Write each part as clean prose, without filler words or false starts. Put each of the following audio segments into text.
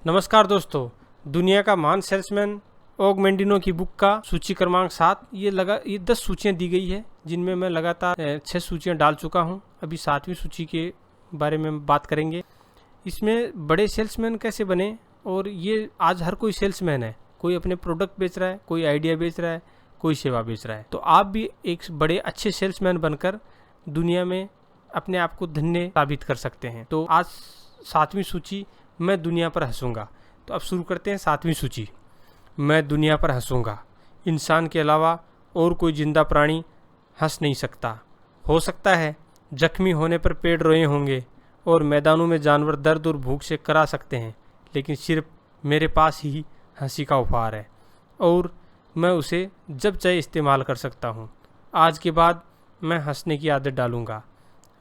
नमस्कार दोस्तों, दुनिया का महान सेल्समैन ओग मेंडिनो की बुक का सूची क्रमांक 7 ये 10 सूचियाँ दी गई है, जिनमें मैं लगातार 6 सूचियाँ डाल चुका हूँ। अभी 7वीं सूची के बारे में बात करेंगे। इसमें बड़े सेल्समैन कैसे बने, और ये आज हर कोई सेल्समैन है। कोई अपने प्रोडक्ट बेच रहा है, कोई आइडिया बेच रहा है, कोई सेवा बेच रहा है। तो आप भी एक बड़े अच्छे सेल्समैन बनकर दुनिया में अपने आप को धन्य साबित कर सकते हैं। तो आज 7वीं सूची, मैं दुनिया पर हंसूंगा। तो अब शुरू करते हैं 7वीं सूची। मैं दुनिया पर हंसूंगा। इंसान के अलावा और कोई जिंदा प्राणी हंस नहीं सकता। हो सकता है जख्मी होने पर पेड़ रोए होंगे और मैदानों में जानवर दर्द और भूख से करा सकते हैं, लेकिन सिर्फ मेरे पास ही हंसी का उपहार है और मैं उसे जब चाहे इस्तेमाल कर सकता हूँ। आज के बाद मैं हंसने की आदत डालूंगा।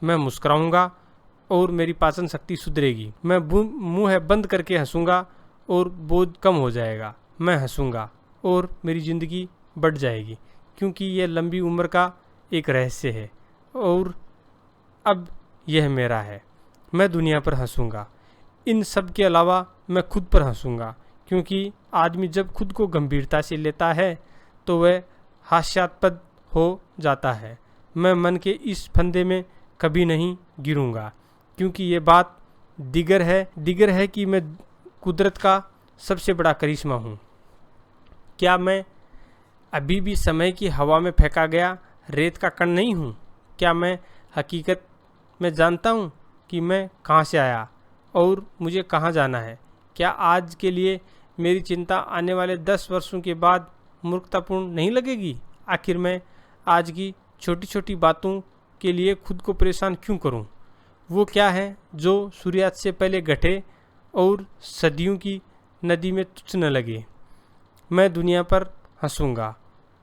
मैं मुस्कुराऊंगा और मेरी पाचन शक्ति सुधरेगी। मैं मुंह बंद करके हंसूंगा और बोझ कम हो जाएगा। मैं हंसूंगा और मेरी ज़िंदगी बढ़ जाएगी, क्योंकि यह लंबी उम्र का एक रहस्य है और अब यह मेरा है। मैं दुनिया पर हंसूंगा। इन सब के अलावा मैं खुद पर हंसूंगा, क्योंकि आदमी जब खुद को गंभीरता से लेता है तो वह हास्यास्पद हो जाता है। मैं मन के इस फंदे में कभी नहीं गिरूंगा, क्योंकि ये बात दिगर है कि मैं कुदरत का सबसे बड़ा करिश्मा हूँ। क्या मैं अभी भी समय की हवा में फेंका गया रेत का कण नहीं हूँ? क्या मैं हकीकत में जानता हूँ कि मैं कहाँ से आया और मुझे कहाँ जाना है? क्या आज के लिए मेरी चिंता आने वाले 10 वर्षों के बाद मूर्खतापूर्ण नहीं लगेगी? आखिर मैं आज की छोटी छोटी बातों के लिए खुद को परेशान क्यों करूं? वो क्या है जो सूर्यास्त से पहले घटे और सदियों की नदी में तुच्छ न लगे? मैं दुनिया पर हंसूंगा।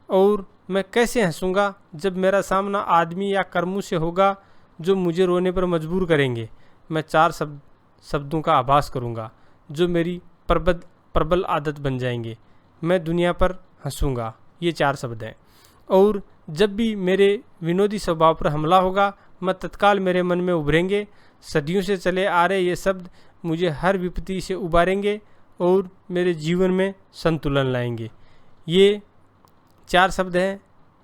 और मैं कैसे हंसूंगा? जब मेरा सामना आदमी या कर्मों से होगा जो मुझे रोने पर मजबूर करेंगे। मैं 4 शब्दों का आभास करूंगा जो मेरी प्रबल आदत बन जाएंगे। मैं दुनिया पर हंसूंगा, ये 4 शब्द हैं। और जब भी मेरे विनोदी स्वभाव पर हमला होगा, मैं तत्काल मेरे मन में उभरेंगे। सदियों से चले आ रहे ये शब्द मुझे हर विपत्ति से उबारेंगे और मेरे जीवन में संतुलन लाएंगे। ये 4 शब्द हैं,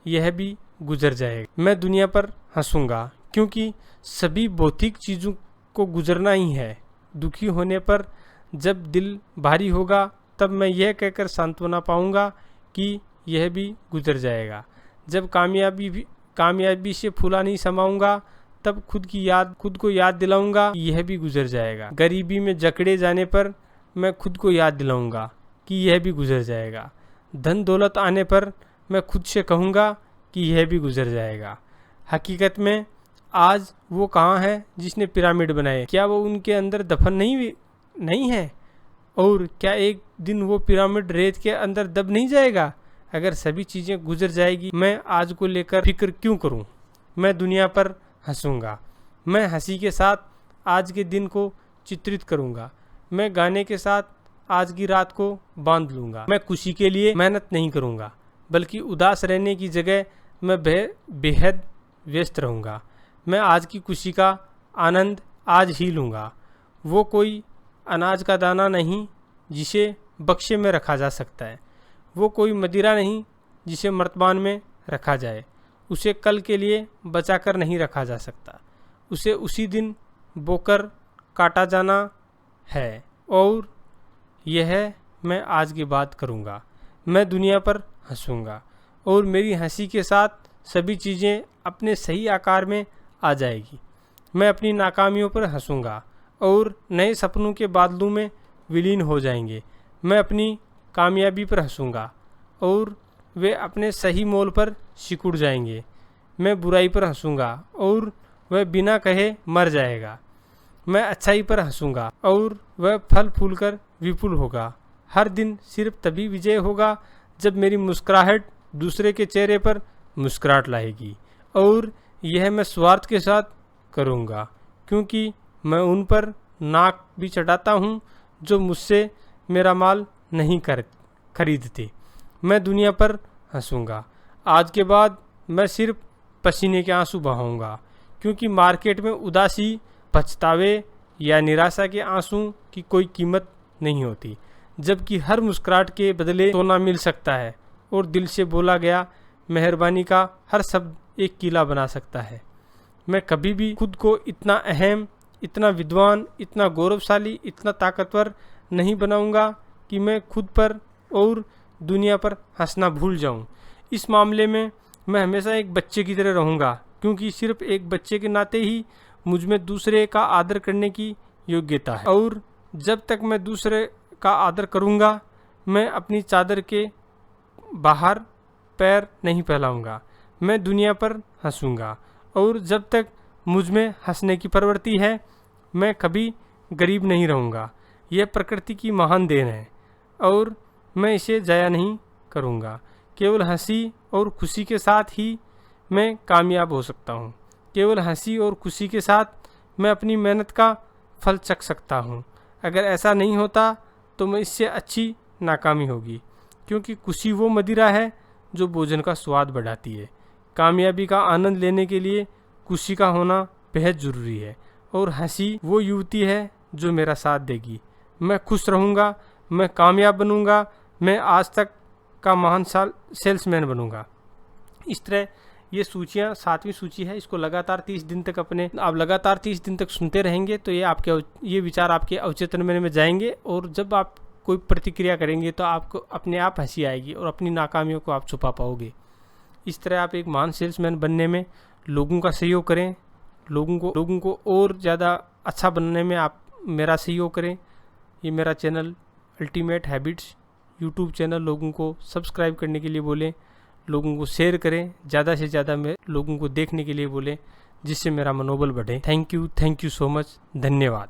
यह भी गुजर जाएगा। मैं दुनिया पर हंसूंगा, क्योंकि सभी भौतिक चीज़ों को गुजरना ही है। दुखी होने पर जब दिल भारी होगा, तब मैं यह कहकर सांत्वना पाऊंगा कि यह भी गुजर जाएगा। जब कामयाबी से फूला नहीं समाऊंगा, तब खुद को याद दिलाऊंगा कि यह भी गुजर जाएगा। गरीबी में जकड़े जाने पर मैं खुद को याद दिलाऊंगा कि यह भी गुजर जाएगा। धन दौलत आने पर मैं खुद से कहूँगा कि यह भी गुजर जाएगा। हकीकत में आज वो कहाँ है जिसने पिरामिड बनाए? क्या वो उनके अंदर दफन नहीं है? और क्या एक दिन वो पिरामिड रेत के अंदर दब नहीं जाएगा? अगर सभी चीज़ें गुजर जाएगी, मैं आज को लेकर फिक्र क्यों करूं? मैं दुनिया पर हंसूंगा। मैं हंसी के साथ आज के दिन को चित्रित करूंगा। मैं गाने के साथ आज की रात को बांध लूंगा। मैं खुशी के लिए मेहनत नहीं करूंगा, बल्कि उदास रहने की जगह मैं बेहद व्यस्त रहूंगा। मैं आज की खुशी का आनंद आज ही लूंगा। वो कोई अनाज का दाना नहीं जिसे बक्से में रखा जा सकता है। वो कोई मदिरा नहीं जिसे मर्तबान में रखा जाए। उसे कल के लिए बचा कर नहीं रखा जा सकता। उसे उसी दिन बोकर काटा जाना है। और यह मैं आज की बात करूँगा। मैं दुनिया पर हंसूंगा और मेरी हंसी के साथ सभी चीज़ें अपने सही आकार में आ जाएगी। मैं अपनी नाकामियों पर हंसूंगा और नए सपनों के बादलों में विलीन हो जाएंगे। मैं अपनी कामयाबी पर हंसूंगा और वे अपने सही मोल पर सिकुड़ जाएंगे। मैं बुराई पर हंसूंगा और वह बिना कहे मर जाएगा। मैं अच्छाई पर हंसूंगा और वह फल फूलकर विपुल होगा। हर दिन सिर्फ तभी विजय होगा जब मेरी मुस्कुराहट दूसरे के चेहरे पर मुस्कुराहट लाएगी। और यह मैं स्वार्थ के साथ करूंगा, क्योंकि मैं उन पर नाक भी चढ़ाता हूँ जो मुझसे मेरा माल नहीं खरीदते। मैं दुनिया पर हंसूंगा। आज के बाद मैं सिर्फ पसीने के आंसू बहाऊंगा, क्योंकि मार्केट में उदासी, पछतावे या निराशा के आंसू की कोई कीमत नहीं होती, जबकि हर मुस्कुराहट के बदले सोना मिल सकता है और दिल से बोला गया मेहरबानी का हर शब्द एक किला बना सकता है। मैं कभी भी खुद को इतना अहम, इतना विद्वान, इतना गौरवशाली, इतना ताकतवर नहीं बनाऊंगा कि मैं खुद पर और दुनिया पर हंसना भूल जाऊं। इस मामले में मैं हमेशा एक बच्चे की तरह रहूंगा, क्योंकि सिर्फ एक बच्चे के नाते ही मुझ में दूसरे का आदर करने की योग्यता है। और जब तक मैं दूसरे का आदर करूंगा, मैं अपनी चादर के बाहर पैर नहीं फैलाऊंगा, मैं दुनिया पर हंसूंगा। और जब तक मुझ में हंसने की प्रवृत्ति है, मैं कभी गरीब नहीं रहूंगा। यह प्रकृति की महान देन है और मैं इसे जाया नहीं करूंगा। केवल हंसी और खुशी के साथ ही मैं कामयाब हो सकता हूँ। केवल हंसी और खुशी के साथ मैं अपनी मेहनत का फल चख सकता हूँ। अगर ऐसा नहीं होता तो मैं इससे अच्छी नाकामी होगी, क्योंकि खुशी वो मदिरा है जो भोजन का स्वाद बढ़ाती है। कामयाबी का आनंद लेने के लिए खुशी का होना बेहद ज़रूरी है, और हंसी वो युवती है जो मेरा साथ देगी। मैं खुश रहूँगा, मैं कामयाब बनूँगा, मैं आज तक का महान सेल्समैन बनूँगा। इस तरह ये सूचियाँ 7वीं सूची है, इसको लगातार 30 दिन तक आप लगातार 30 दिन तक सुनते रहेंगे तो ये विचार आपके अवचेतन में जाएंगे, और जब आप कोई प्रतिक्रिया करेंगे तो आपको अपने आप हंसी आएगी और अपनी नाकामियों को आप छुपा पाओगे। इस तरह आप एक महान सेल्समैन बनने में लोगों का सहयोग करें, लोगों को और ज़्यादा अच्छा बनने में आप मेरा सहयोग करें। ये मेरा channel ultimate habits YouTube channel, लोगों को सब्सक्राइब करने के लिए बोलें, लोगों को शेयर करें, ज़्यादा से ज़्यादा लोगों को देखने के लिए बोलें, जिससे मेरा मनोबल बढ़े। थैंक यू सो मच, धन्यवाद।